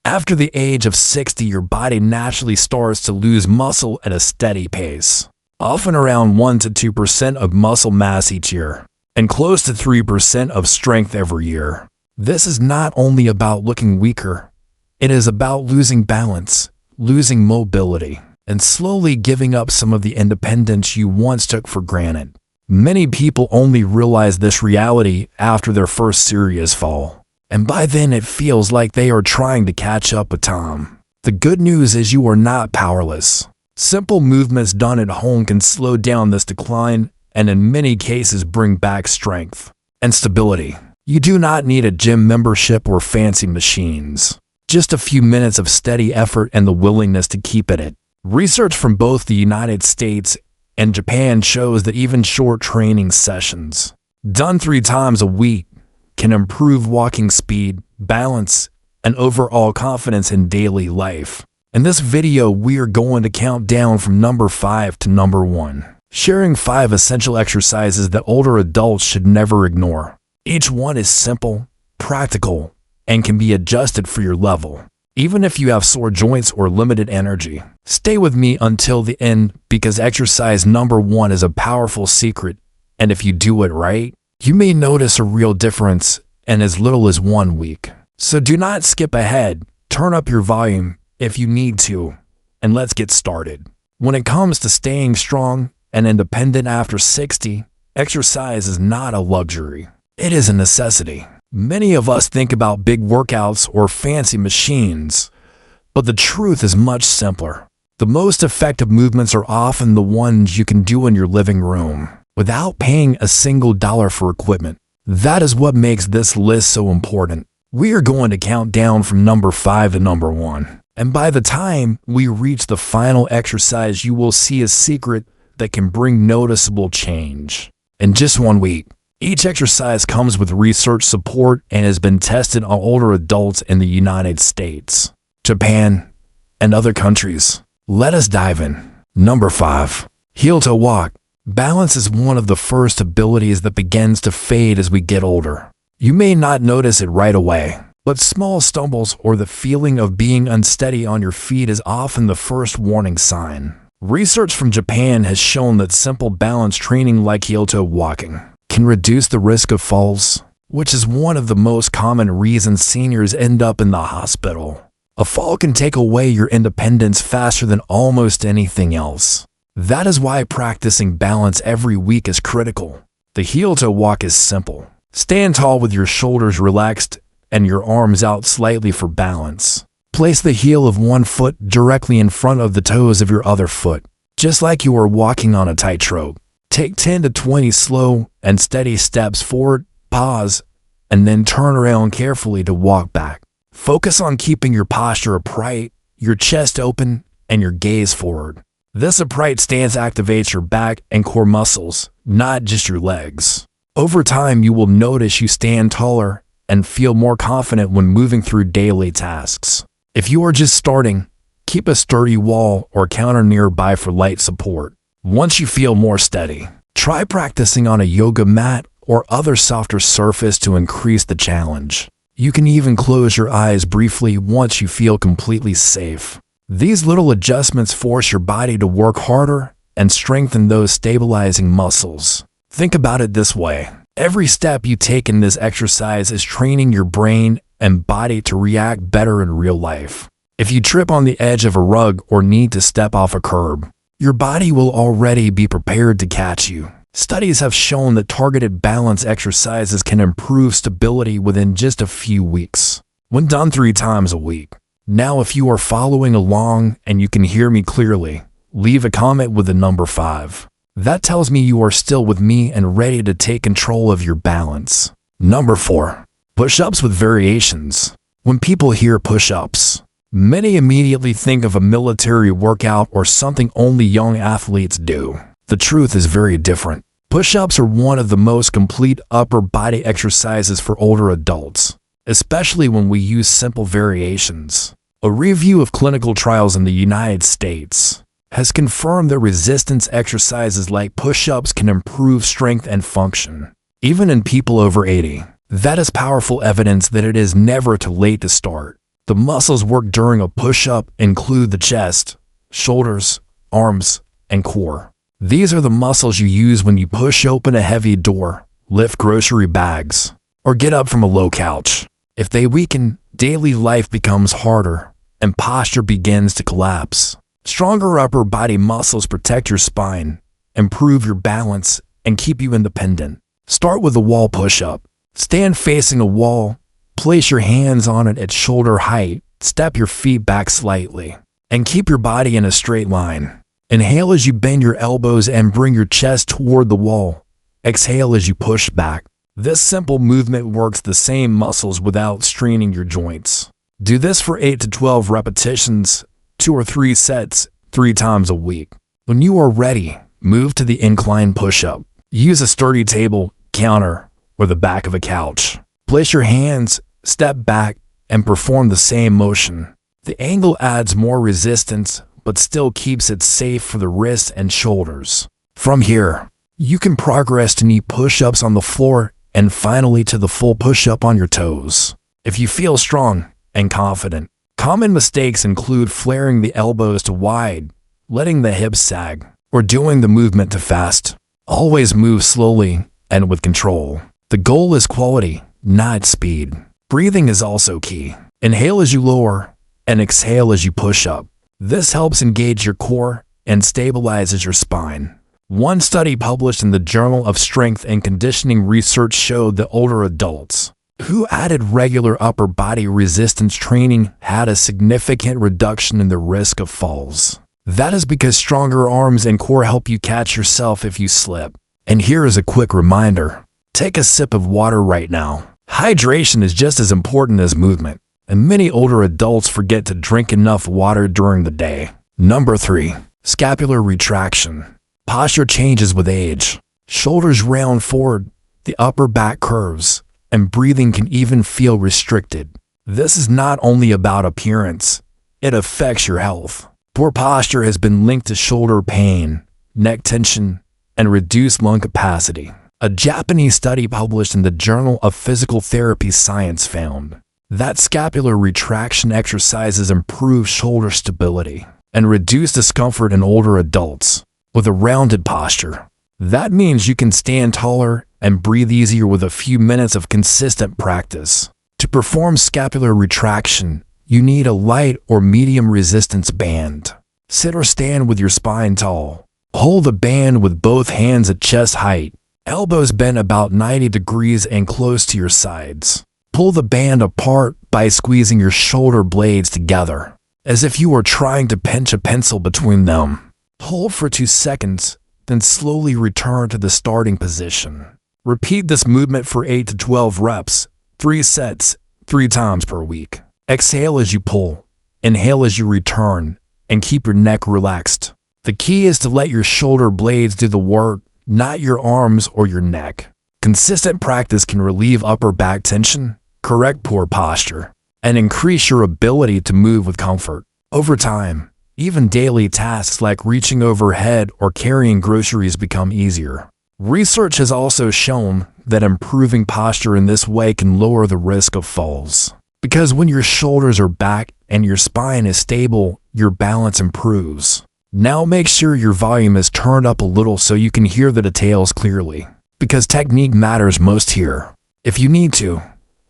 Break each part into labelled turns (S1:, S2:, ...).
S1: After the age of 60, your body naturally starts to lose muscle at a steady pace, often around 1 to 2% of muscle mass each year, and close to 3% of strength every year. This is not only about looking weaker, it is about losing balance, losing mobility, and slowly giving up some of the independence you once took for granted. Many people only realize this reality after their first serious fall, and by then it feels like they are trying to catch up with time. The good news is you are not powerless. Simple movements done at home can slow down this decline and in many cases bring back strength and stability. You do not need a gym membership or fancy machines. Just a few minutes of steady effort and the willingness to keep at it. Research from both the United States and Japan shows that even short training sessions, done 3 times a week, can improve walking speed, balance, and overall confidence in daily life. In this video, we are going to count down from number 5 to number 1, sharing 5 essential exercises that older adults should never ignore. Each one is simple, practical, and can be adjusted for your level, even if you have sore joints or limited energy. Stay with me until the end because exercise number 1 is a powerful secret, and if you do it right, you may notice a real difference in as little as 1 week. So do not skip ahead, turn up your volume if you need to, and let's get started. When it comes to staying strong and independent after 60, exercise is not a luxury, it is a necessity. Many of us think about big workouts or fancy machines, but the truth is much simpler. The most effective movements are often the ones you can do in your living room, without paying a single dollar for equipment. That is what makes this list so important. We are going to count down from number 5 to number 1. And by the time we reach the final exercise, you will see a secret that can bring noticeable change in just 1 week. Each exercise comes with research support and has been tested on older adults in the United States, Japan, and other countries. Let us dive in. Number 5. Heel-toe walk. Balance is one of the first abilities that begins to fade as we get older. You may not notice it right away, but small stumbles or the feeling of being unsteady on your feet is often the first warning sign. Research from Japan has shown that simple balance training like heel-toe walking can reduce the risk of falls, which is one of the most common reasons seniors end up in the hospital. A fall can take away your independence faster than almost anything else. That is why practicing balance every week is critical. The heel-toe walk is simple. Stand tall with your shoulders relaxed and your arms out slightly for balance. Place the heel of one foot directly in front of the toes of your other foot, just like you are walking on a tightrope. Take 10 to 20 slow and steady steps forward, pause, and then turn around carefully to walk back. Focus on keeping your posture upright, your chest open, and your gaze forward. This upright stance activates your back and core muscles, not just your legs. Over time, you will notice you stand taller and feel more confident when moving through daily tasks. If you are just starting, keep a sturdy wall or counter nearby for light support. Once you feel more steady, try practicing on a yoga mat or other softer surface to increase the challenge. You can even close your eyes briefly once you feel completely safe. These little adjustments force your body to work harder and strengthen those stabilizing muscles. Think about it this way. Every step you take in this exercise is training your brain and body to react better in real life. If you trip on the edge of a rug or need to step off a curb, your body will already be prepared to catch you. Studies have shown that targeted balance exercises can improve stability within just a few weeks, when done 3 times a week. Now, if you are following along and you can hear me clearly, leave a comment with the number 5. That tells me you are still with me and ready to take control of your balance. Number 4. Push-ups with variations. When people hear push-ups, many immediately think of a military workout or something only young athletes do. The truth is very different. Push-ups are one of the most complete upper body exercises for older adults, especially when we use simple variations. A review of clinical trials in the United States has confirmed that resistance exercises like push-ups can improve strength and function, even in people over 80. That is powerful evidence that it is never too late to start. The muscles work during a push-up include the chest, shoulders, arms, and core. These are the muscles you use when you push open a heavy door, lift grocery bags, or get up from a low couch. If they weaken, daily life becomes harder, and posture begins to collapse. Stronger upper body muscles protect your spine, improve your balance, and keep you independent. Start with a wall push-up. Stand facing a wall, place your hands on it at shoulder height, step your feet back slightly, and keep your body in a straight line. Inhale as you bend your elbows and bring your chest toward the wall. Exhale as you push back. This simple movement works the same muscles without straining your joints. Do this for 8 to 12 repetitions, 2 or 3 sets, 3 times a week. When you are ready, move to the incline push-up. Use a sturdy table, counter, or the back of a couch. Place your hands, step back, and perform the same motion. The angle adds more resistance, but still keeps it safe for the wrists and shoulders. From here, you can progress to knee push-ups on the floor and finally to the full push-up on your toes. If you feel strong and confident, common mistakes include flaring the elbows to wide, letting the hips sag, or doing the movement too fast. Always move slowly and with control. The goal is quality, not speed. Breathing is also key. Inhale as you lower and exhale as you push up. This helps engage your core and stabilizes your spine. One study published in the Journal of Strength and Conditioning Research showed that older adults who added regular upper body resistance training had a significant reduction in the risk of falls. That is because stronger arms and core help you catch yourself if you slip. And here is a quick reminder. Take a sip of water right now. Hydration is just as important as movement, and many older adults forget to drink enough water during the day. Number 3. Scapular retraction. Posture changes with age. Shoulders round forward, the upper back curves, and breathing can even feel restricted. This is not only about appearance, it affects your health. Poor posture has been linked to shoulder pain, neck tension, and reduced lung capacity. A Japanese study published in the Journal of Physical Therapy Science found that scapular retraction exercises improve shoulder stability and reduce discomfort in older adults with a rounded posture. That means you can stand taller and breathe easier with a few minutes of consistent practice. To perform scapular retraction, you need a light or medium resistance band. Sit or stand with your spine tall. Hold the band with both hands at chest height, elbows bent about 90 degrees and close to your sides. Pull the band apart by squeezing your shoulder blades together, as if you were trying to pinch a pencil between them. Hold for 2 seconds, then slowly return to the starting position. Repeat this movement for 8 to 12 reps, 3 sets, 3 times per week. Exhale as you pull, inhale as you return, and keep your neck relaxed. The key is to let your shoulder blades do the work, not your arms or your neck. Consistent practice can relieve upper back tension, correct poor posture, and increase your ability to move with comfort. Over time, even daily tasks like reaching overhead or carrying groceries become easier. Research has also shown that improving posture in this way can lower the risk of falls. Because when your shoulders are back and your spine is stable, your balance improves. Now make sure your volume is turned up a little so you can hear the details clearly, because technique matters most here. If you need to,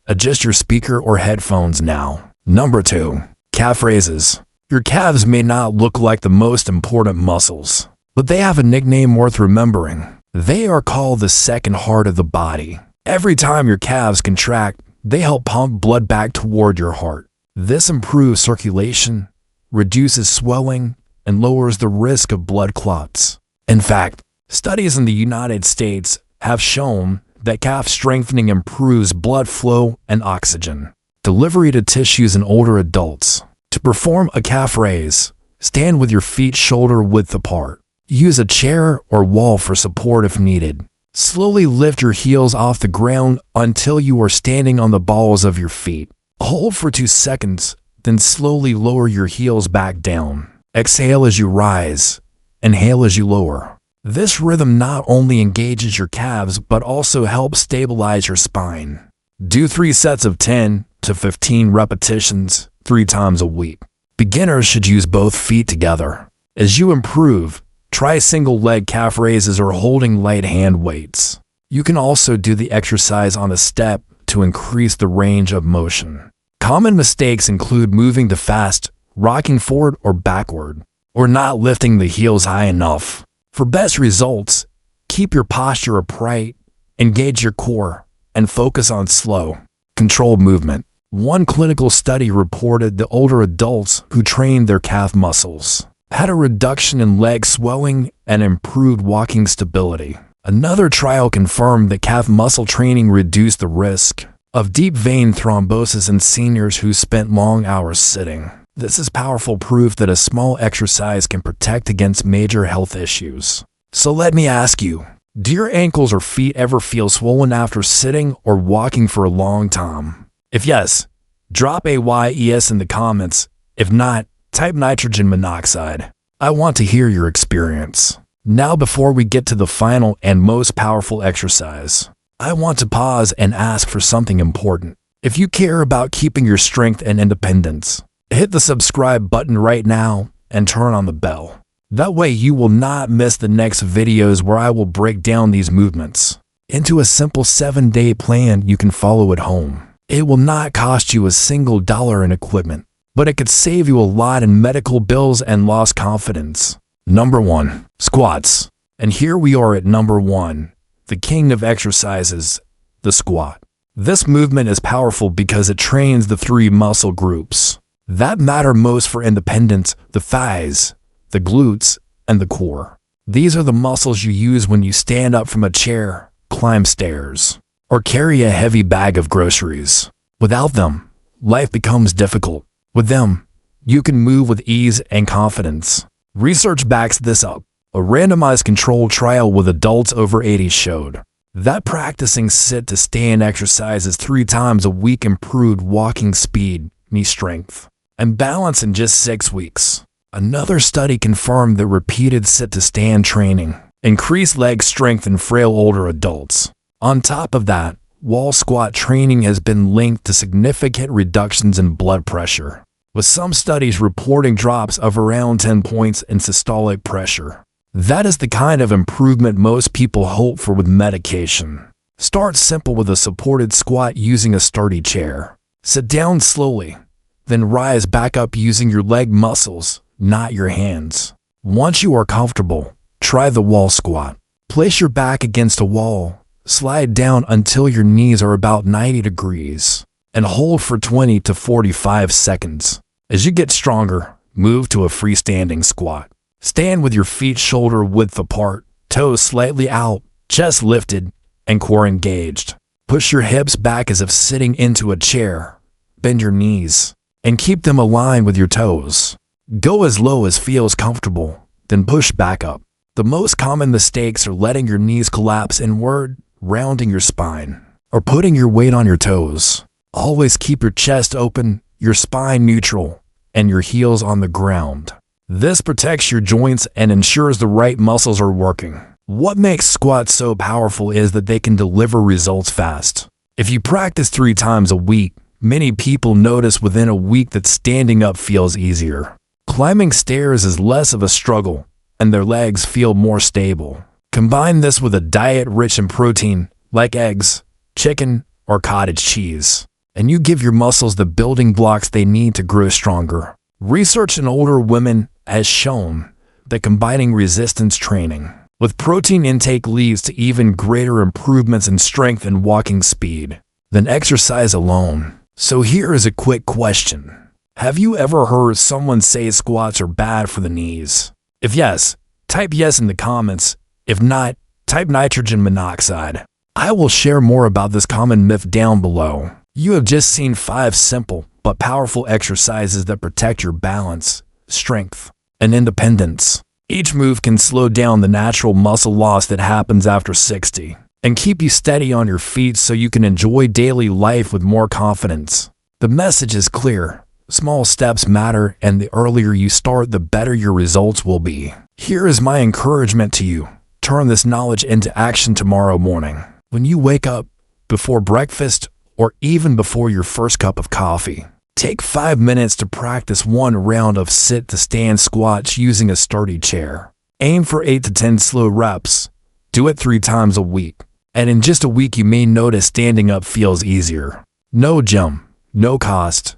S1: adjust your speaker or headphones now. Number 2. Calf raises. Your calves may not look like the most important muscles, but they have a nickname worth remembering. They are called the second heart of the body. Every time your calves contract, they help pump blood back toward your heart. This improves circulation, reduces swelling, and lowers the risk of blood clots. In fact, studies in the United States have shown that calf strengthening improves blood flow and oxygen delivery to tissues in older adults. To perform a calf raise, stand with your feet shoulder width apart. Use a chair or wall for support if needed. Slowly lift your heels off the ground until you are standing on the balls of your feet. Hold for 2 seconds, then slowly lower your heels back down. Exhale as you rise. Inhale as you lower. This rhythm not only engages your calves but also helps stabilize your spine. Do 3 sets of 10 to 15 repetitions, 3 times a week. Beginners should use both feet together. As you improve, try single leg calf raises or holding light hand weights. You can also do the exercise on a step to increase the range of motion. Common mistakes include moving too fast, rocking forward or backward, or not lifting the heels high enough. For best results, keep your posture upright, engage your core, and focus on slow, controlled movement. One clinical study reported that older adults who trained their calf muscles had a reduction in leg swelling and improved walking stability. Another trial confirmed that calf muscle training reduced the risk of deep vein thrombosis in seniors who spent long hours sitting. This is powerful proof that a small exercise can protect against major health issues. So let me ask you, do your ankles or feet ever feel swollen after sitting or walking for a long time? If yes, drop a yes in the comments. If not, type nitrogen monoxide. I want to hear your experience. Now, before we get to the final and most powerful exercise, I want to pause and ask for something important. If you care about keeping your strength and independence, hit the subscribe button right now and turn on the bell. That way you will not miss the next videos where I will break down these movements into a simple 7-day plan you can follow at home. It will not cost you a single dollar in equipment, but it could save you a lot in medical bills and lost confidence. Number 1. Squats. And here we are at number 1, the king of exercises, the squat. This movement is powerful because it trains the 3 muscle groups that matter most for independence: the thighs, the glutes, and the core. These are the muscles you use when you stand up from a chair, climb stairs, or carry a heavy bag of groceries. Without them, life becomes difficult. With them, you can move with ease and confidence. Research backs this up. A randomized controlled trial with adults over 80 showed that practicing sit-to-stand exercises 3 times a week improved walking speed, knee strength, and balance in just 6 weeks. Another study confirmed that repeated sit-to-stand training increased leg strength in frail older adults. On top of that, wall squat training has been linked to significant reductions in blood pressure, with some studies reporting drops of around 10 points in systolic pressure. That is the kind of improvement most people hope for with medication. Start simple with a supported squat using a sturdy chair. Sit down slowly, then rise back up using your leg muscles, not your hands. Once you are comfortable, try the wall squat. Place your back against a wall, slide down until your knees are about 90 degrees, and hold for 20 to 45 seconds. As you get stronger, move to a freestanding squat. Stand with your feet shoulder width apart, toes slightly out, chest lifted, and core engaged. Push your hips back as if sitting into a chair. Bend your knees, and keep them aligned with your toes. Go as low as feels comfortable, then push back up. The most common mistakes are letting your knees collapse inward, rounding your spine, or putting your weight on your toes. Always keep your chest open, your spine neutral, and your heels on the ground. This protects your joints and ensures the right muscles are working. What makes squats so powerful is that they can deliver results fast. If you practice 3 times a week, many people notice within a week that standing up feels easier. Climbing stairs is less of a struggle, and their legs feel more stable. Combine this with a diet rich in protein, like eggs, chicken, or cottage cheese, and you give your muscles the building blocks they need to grow stronger. Research in older women has shown that combining resistance training with protein intake leads to even greater improvements in strength and walking speed than exercise alone. So here is a quick question. Have you ever heard someone say squats are bad for the knees? If yes, type yes in the comments. If not, type nitrogen monoxide. I will share more about this common myth down below. You have just seen 5 simple but powerful exercises that protect your balance, strength, and independence. Each move can slow down the natural muscle loss that happens after 60 and keep you steady on your feet so you can enjoy daily life with more confidence. The message is clear. Small steps matter, and the earlier you start, the better your results will be. Here is my encouragement to you. Turn this knowledge into action tomorrow morning. When you wake up, before breakfast, or even before your first cup of coffee, Take 5 minutes to practice one round of sit-to-stand squats using a sturdy chair. Aim for 8 to 10 slow reps. Do it 3 times a week. And in just a week you may notice standing up feels easier. No gym, no cost.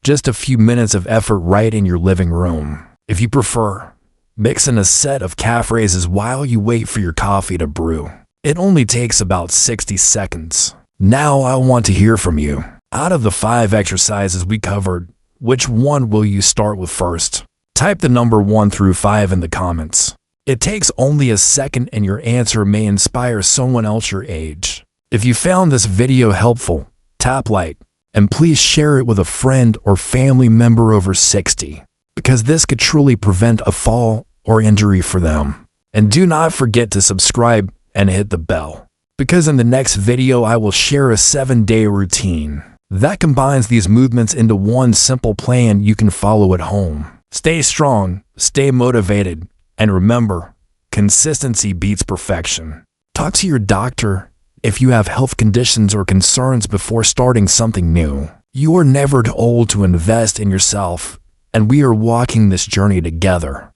S1: Just a few minutes of effort right in your living room. If you prefer, mix in a set of calf raises while you wait for your coffee to brew. It only takes about 60 seconds. Now I want to hear from you. Out of the 5 exercises we covered, which one will you start with first? Type the number 1 through 5 in the comments. It takes only a second and your answer may inspire someone else your age. If you found this video helpful, tap like, and please share it with a friend or family member over 60, because this could truly prevent a fall or injury for them. And do not forget to subscribe and hit the bell, because in the next video I will share a 7-day routine that combines these movements into one simple plan you can follow at home. Stay strong, stay motivated, and remember, consistency beats perfection. Talk to your doctor if you have health conditions or concerns before starting something new. You are never too old to invest in yourself, and we are walking this journey together.